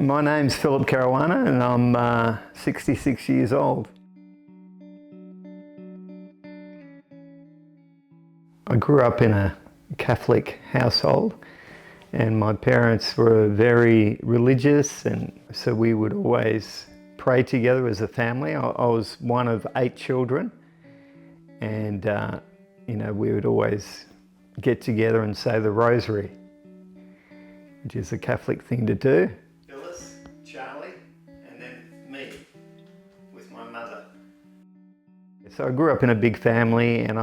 My name's Phillip and I'm 66 years old. I grew up in a Catholic household and my parents were very religious, and so we would always pray together as a family. I was one of 8 children, and we would always get together and say the rosary, which is a Catholic thing to do. Phyllis, Charlie, and then me with my mother. So I grew up in a big family, and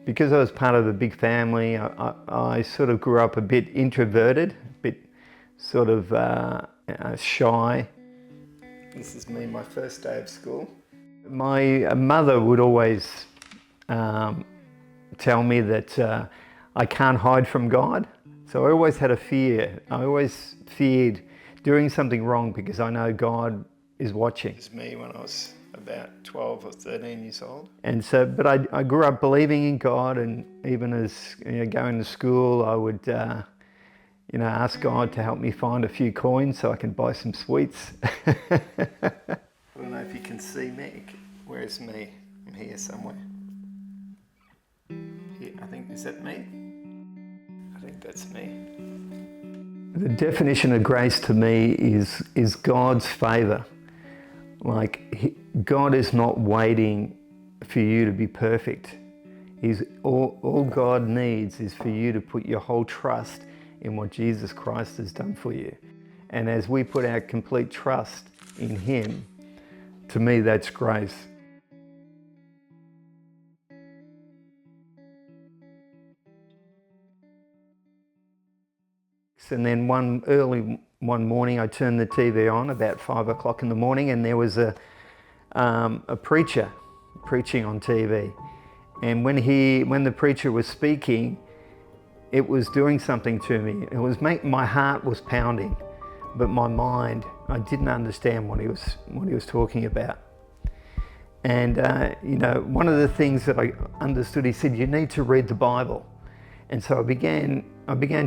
because I was part of a big family, I sort of grew up a bit introverted, a bit sort of shy. This is me, my first day of school. My mother would always tell me that I can't hide from God. So I always had a fear. I always feared doing something wrong because I know God is watching. It's me when I was about 12 or 13 years old. And so, but I grew up believing in God, and even as going to school, I would ask God to help me find a few coins so I can buy some sweets. I don't know if you can see me. Where's me? I'm here somewhere. Here, I think, is that me? I think that's me. The definition of grace to me is God's favor. Like, God is not waiting for you to be perfect. All God needs is for you to put your whole trust in what Jesus Christ has done for you. And as we put our complete trust in Him, to me that's grace. And then one morning I turned the TV on about 5 o'clock in the morning, and there was a preacher preaching on TV. And when the preacher was speaking, it was doing something to me. It was my heart was pounding, but my mind, I didn't understand what he was talking about. And one of the things that I understood, he said, you need to read the Bible. And so I began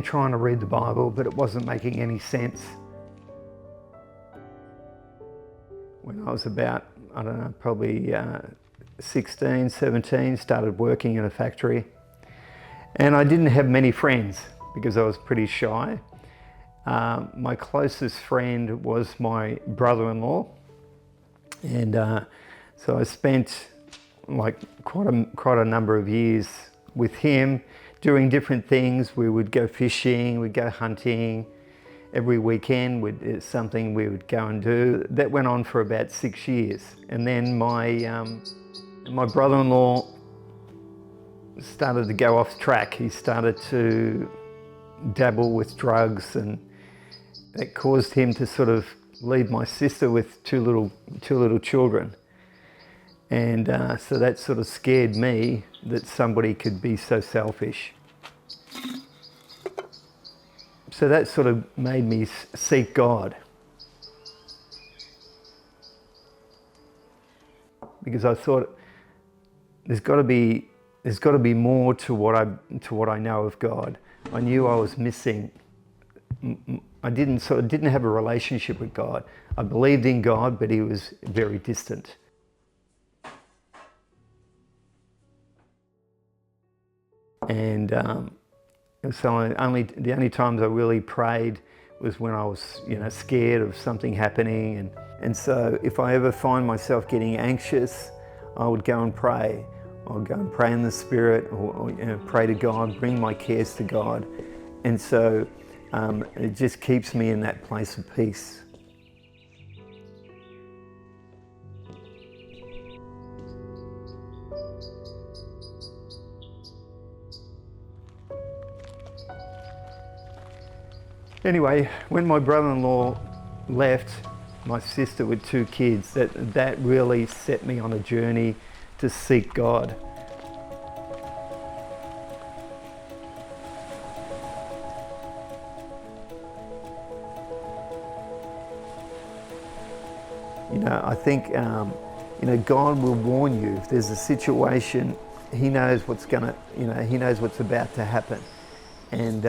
trying to read the Bible, but it wasn't making any sense. When I was about, I don't know, probably 16, 17, started working in a factory. And I didn't have many friends because I was pretty shy. My closest friend was my brother-in-law. And so I spent quite a number of years with him, doing different things. We would go fishing, we'd go hunting. Every weekend it's something we would go and do. That went on for about 6 years. And then my brother-in-law started to go off track. He started to dabble with drugs, and that caused him to sort of leave my sister with two little children. And so that sort of scared me, that somebody could be so selfish. So that sort of made me seek God. Because I thought there's got to be more to what I know of God. I knew I was missing. I didn't have a relationship with God. I believed in God, but He was very distant. And so the only times I really prayed was when I was, scared of something happening. And so if I ever find myself getting anxious, I would go and pray. I would go and pray in the Spirit, or pray to God, bring my cares to God. And so it just keeps me in that place of peace. Anyway, when my brother-in-law left my sister with 2 kids, that really set me on a journey to seek God. I think God will warn you if there's a situation. He knows what's He knows what's about to happen, and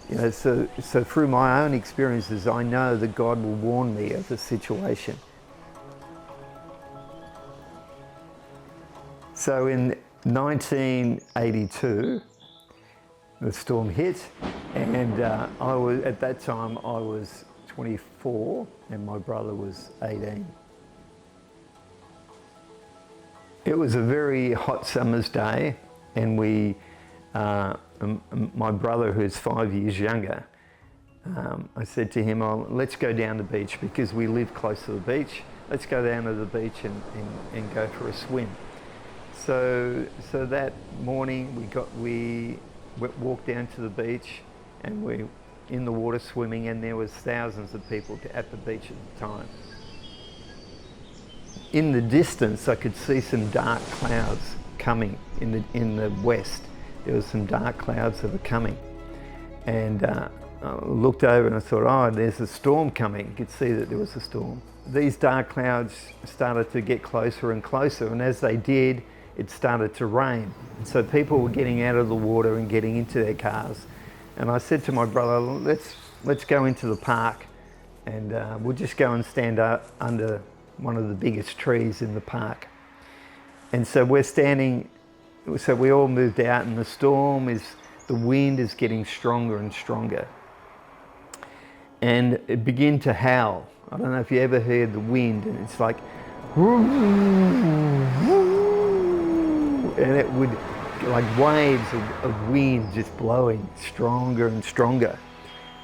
You know, so through my own experiences, I know that God will warn me of the situation. So in 1982, the storm hit, and at that time I was 24 and my brother was 18. It was a very hot summer's day, and my brother, who's 5 years younger, I said to him, "Oh, let's go down the beach because we live close to the beach. Let's go down to the beach and go for a swim." So that morning we walked down to the beach, and we in the water swimming, and there was thousands of people at the beach at the time. In the distance, I could see some dark clouds coming in the west. There was some dark clouds that were coming, and I looked over and I thought, "Oh, there's a storm coming." You could see that there was a storm. These dark clouds started to get closer and closer, and as they did, it started to rain. So people were getting out of the water and getting into their cars. And I said to my brother, let's go into the park, and we'll just go and stand up under one of the biggest trees in the park. And so we're standing, so we all moved out, and the wind is getting stronger and stronger. And it began to howl. I don't know if you ever heard the wind, and it's like, and it would, like waves of wind just blowing stronger and stronger.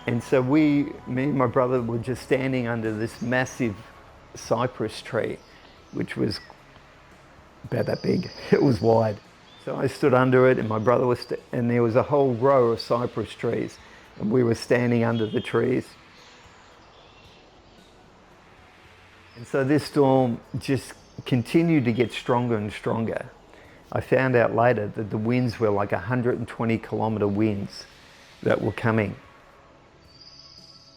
And so me and my brother were just standing under this massive cypress tree, which was about that big. It was wide. So I stood under it, and my brother was, and there was a whole row of cypress trees, and we were standing under the trees. And so this storm just continued to get stronger and stronger. I found out later that the winds were like 120-kilometre winds that were coming.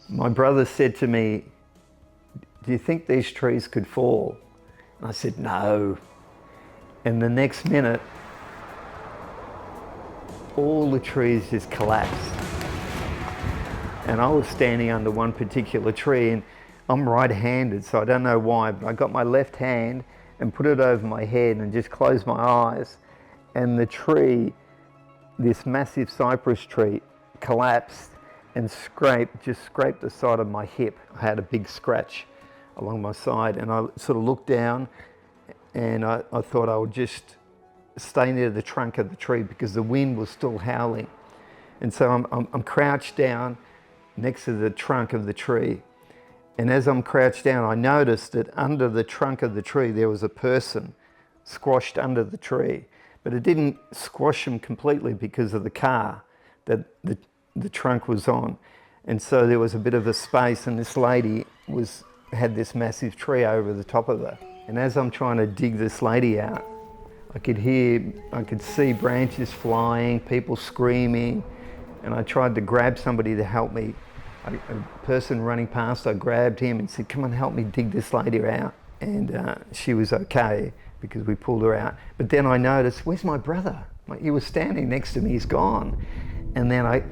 My brother said to me, "Do you think these trees could fall?" And I said, "No." And the next minute, all the trees just collapsed. And I was standing under one particular tree, and I'm right-handed, so I don't know why, but I got my left hand and put it over my head and just closed my eyes, and the tree, this massive cypress tree, collapsed and just scraped the side of my hip. I had a big scratch along my side, and I sort of looked down, and I thought I would just stay near the trunk of the tree because the wind was still howling. And so I'm crouched down next to the trunk of the tree. And as I'm crouched down, I noticed that under the trunk of the tree, there was a person squashed under the tree. But it didn't squash him completely because of the car that the trunk was on. And so there was a bit of a space, and this lady had this massive tree over the top of her. And as I'm trying to dig this lady out, I could see branches flying, people screaming, and I tried to grab somebody to help me. A person running past, I grabbed him and said, "Come on, help me dig this lady out." And she was okay because we pulled her out. But then I noticed, where's my brother? Like, he was standing next to me, he's gone. And then I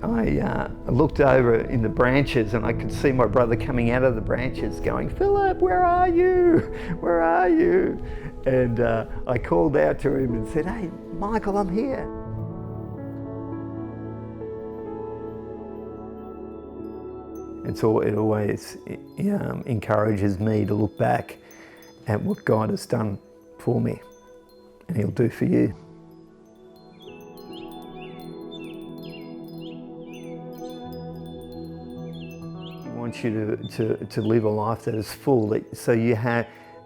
looked over in the branches, and I could see my brother coming out of the branches going, "Phillip, where are you? Where are you?" And I called out to him and said, "Hey, Michael, I'm here." It always encourages me to look back at what God has done for me, and He'll do for you. He wants you to live a life that is full, so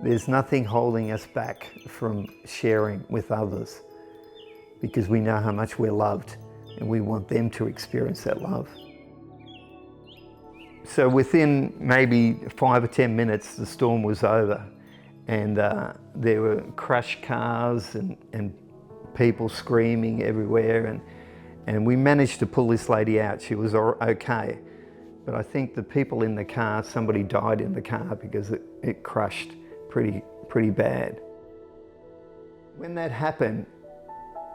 there's nothing holding us back from sharing with others, because we know how much we're loved, and we want them to experience that love. So within maybe 5 or 10 minutes, the storm was over, and there were crushed cars and people screaming everywhere, and we managed to pull this lady out. She was okay, but I think the people in the car, somebody died in the car because it crushed pretty bad. When that happened,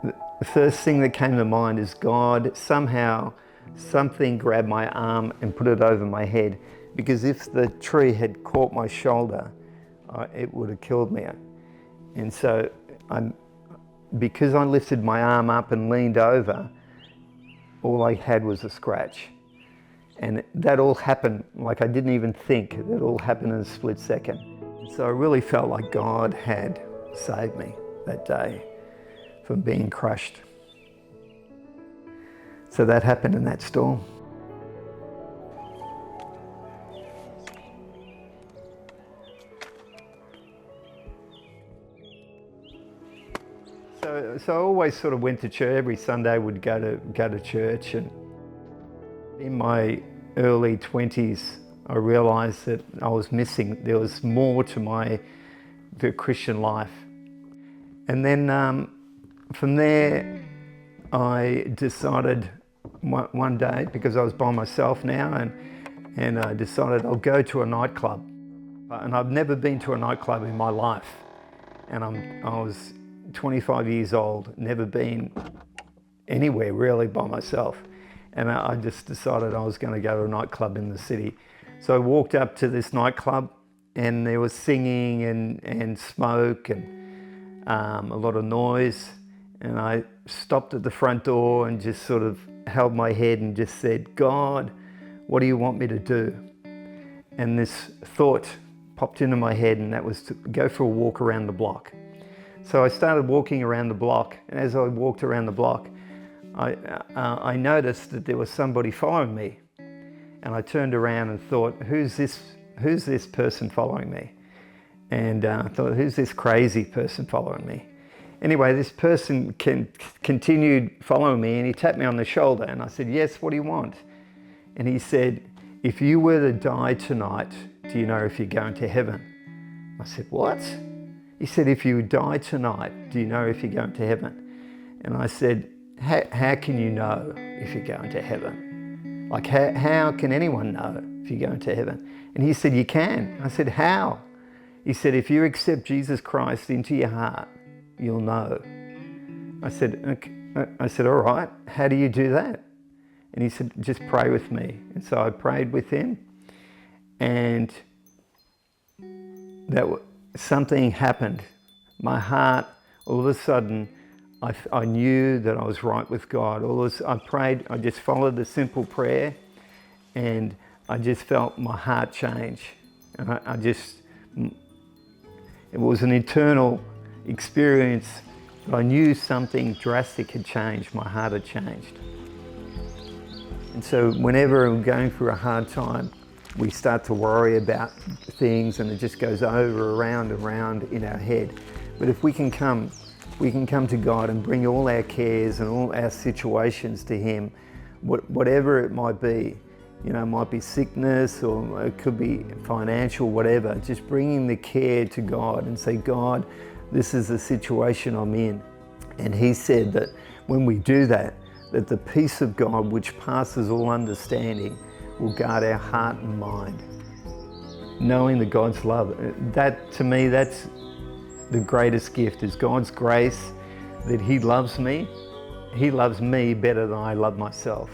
the first thing that came to mind is God somehow something grabbed my arm and put it over my head, because if the tree had caught my shoulder, it would have killed me. And so because I lifted my arm up and leaned over, all I had was a scratch. And that all happened, like I didn't even think, that all happened in a split second. And so I really felt like God had saved me that day from being crushed. So that happened in that storm. So I always sort of went to church. Every Sunday I would go to church, and in my early 20s I realised that I was missing. There was more to the Christian life. And then from there I decided one day, because I was by myself now, and I decided I'll go to a nightclub. And I've never been to a nightclub in my life. And I was 25 years old, never been anywhere really by myself. And I just decided I was going to go to a nightclub in the city. So I walked up to this nightclub, and there was singing and smoke and a lot of noise. And I stopped at the front door and just sort of held my head and just said, God, what do you want me to do? And this thought popped into my head, and that was to go for a walk around the block. So I started walking around the block, and as I walked around the block, I noticed that there was somebody following me. And I turned around and thought, who's this person following me? And I thought, who's this crazy person following me? Anyway, this person continued following me, and he tapped me on the shoulder, and I said, yes, what do you want? And he said, if you were to die tonight, do you know if you're going to heaven? I said, what? He said, if you die tonight, do you know if you're going to heaven? And I said, how can you know if you're going to heaven? Like, how can anyone know if you're going to heaven? And he said, you can. I said, how? He said, if you accept Jesus Christ into your heart, you'll know. I said, okay. All right, how do you do that? And he said, just pray with me. And so I prayed with him, and something happened. My heart, all of a sudden, I knew that I was right with God. I prayed, I just followed the simple prayer, and I just felt my heart change. And it was an internal experience, but I knew something drastic had changed. My heart had changed. And so whenever we're going through a hard time, we start to worry about things, and it just goes around and around in our head. But if we can come to God and bring all our cares and all our situations to Him, whatever it might be, it might be sickness, or it could be financial, whatever, just bringing the care to God and say, God, this is the situation I'm in. And He said that when we do that the peace of God, which passes all understanding, will guard our heart and mind. Knowing that God's love, that to me, that's the greatest gift, is God's grace, that He loves me. He loves me better than I love myself.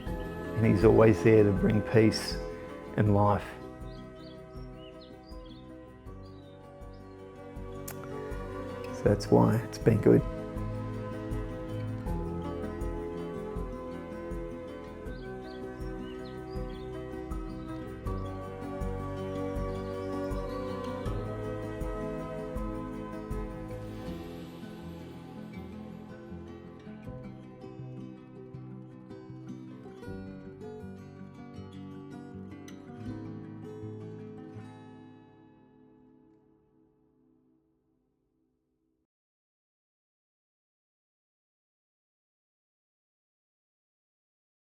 And He's always there to bring peace and life. So that's why it's been good.